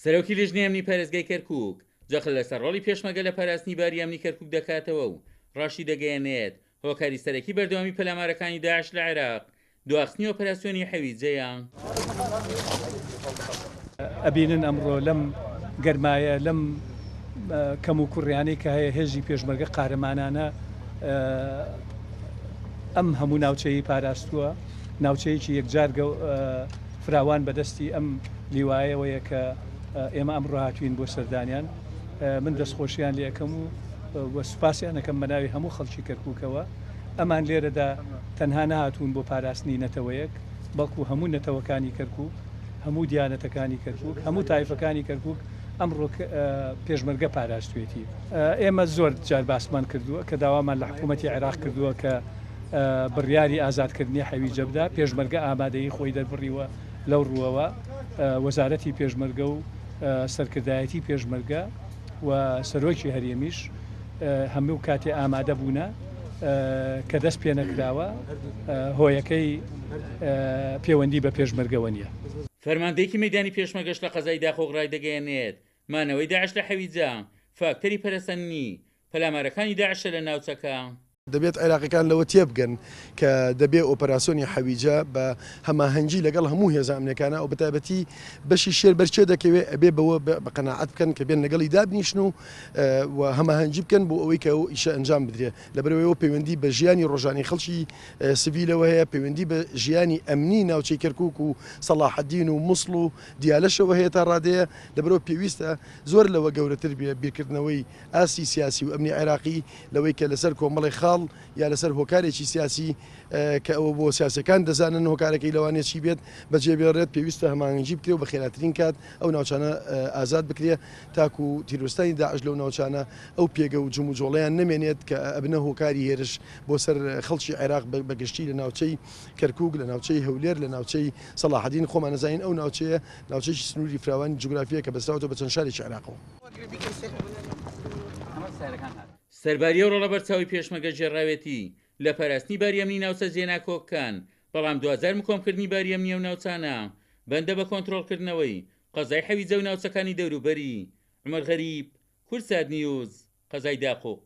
سەرۆکی لژنەی ئەمنی پارێزگای کەرکووک جەخت لەسەر ڕۆڵی پێشمەرگە لە پاراستنی باری ئەمنی کەرکووک دەکاتەوە و ڕاشی دەگەیەنێت هۆکاری سەرەکی بەردەوامی پەلامارەکانی داعش لە عێراق دواخستنی ئۆپەراسیۆنی حەویجەیان ئەبینن ئەمڕۆ لەم گەرمایە لەم کەم و کوڕیانەی کە هەیە هێژی پێشمەرگە قارەمانانە ئەم هەموو ناوچەی پاراستووە ناوچەیەکی یەکجارگە فراوان بەدەستی ئەم لیوایەوەیە کە ئێمە ئەمڕۆ هاتوین بۆ سەردانیان من دەستخۆشییان لێ یەکەم و سوپاسیان ئەەکەم بە ناوی هەموو خەڵکی کەرکووکەوە ئەمان لێرەدا تەنها نهاتوون بۆ پاراستنی نەتەوەیەک بەڵکو هەموو نەتەوەکانی کەرکووک هەموو دیانەتەکانی کەرکووک هەموو تایفەکانی کەرکووک ئەمڕۆ پێشمەرگە پاراستوێتی ئێمە زۆر جار باسمان کردووە کە داوامان لە حکوومەتی عێراق کردووە کە بڕیاری ئازادکردنی حەویجە بدات پێشمەرگە ئامادەیی خۆی دەربڕیوە لەو ڕووەوە وەزارەتی پێشمەرگە و سەرکردایەتی پێشمەرگە و سەرۆکی هەرێمیش هەموو کاتێ ئامادە بوونە کە دەست پێ نەکراوە هۆیەکەی پەیوەندی بە پێشمەرگەوە نییە. فەرماندەیەکی مەیدانی پێشمەرگەش لە قەزای داخۆک ڕای دەگەیەنێت مانەوەی داعش لە حەویجە فاکتەری پەرەسەندنی پەلامارەکانی داعشە لە ناوچەکە. دەبێت عێراقیەکان لەوە تێبگەن کە دەبێت ئۆپەراسیۆنی حەویجە بە هەماهەنگی لەگەڵ هەموو هێزە ئەمنیەکانە و بەتایبەتی بەشی شێر بەرچێ دەکەوێت ئەبێ بەوە بە قەناعەت بکەن کە بێن لەگەڵی دابنیشن و هەماهەنگی بکەن بۆ ئەوەی کە ئەو ئیشە ئەنجام بدرێت لەبەرەوەی پەیوەندی بە ژیانی ڕۆژانی خەڵکی سڤیلەوە هەیە پەیوەندی بە ژیانی ئەمنی ناوچەی کەرکووک و سەلاحەدین و مووسڵ و دیالەشەوە هەیە تا ڕادەیە لەبەرەوە پێویستە زۆر لەوە گەورەتر بێ بیرکردنەوەی ئاسی سیاسی و ئەمنی عێراقی لەوەی کە لەسەر کۆمەڵی خاڵ یا لەسەر هۆکارێکی سیاسی کە ئەوە بۆ سیاسەکان دەزانن هۆکارەکەی لەوانێت چی بێت بەجێبێڕێت پێویستە هەماهەنگی بکرێ و بە خێراترین کات ئەو ناوچانە ئازاد بکرێ تاکو و تیرۆستانی داعش لەو ناوچانە ئەو پێگە و جم و جۆڵەیان نەمێنێت کە ئەبنە هۆکاری هێرش بۆ سەر خەڵکی عێراق بەگشتی لە ناوچەی کەرکووک لە ناوچەی هەولێر لە ناوچەی سەلاحەدین خۆمان نەزانین ئەو ناوچەیە ناوچەیەکی سنووری فراوانی جوگرافیە کە بەستراوەتەوە بە چەند شارێکی عێراقەوە. سەرباریە و ڕۆڵە بەرچاوی پێشمەرگە ژێڕاوێتی لە پاراستنی باری ئەمنی ناوچە جێنا کۆکەکان بەڵام 2000 کۆمکردنی باری ئەمنیە و ناوچانە بەندە بە کۆنتڕۆڵکردنەوەی قەزای حەویجە و ناوچەکانی دەوروبەری عومەر غەریب کورسات نیوز قەزای داخۆک.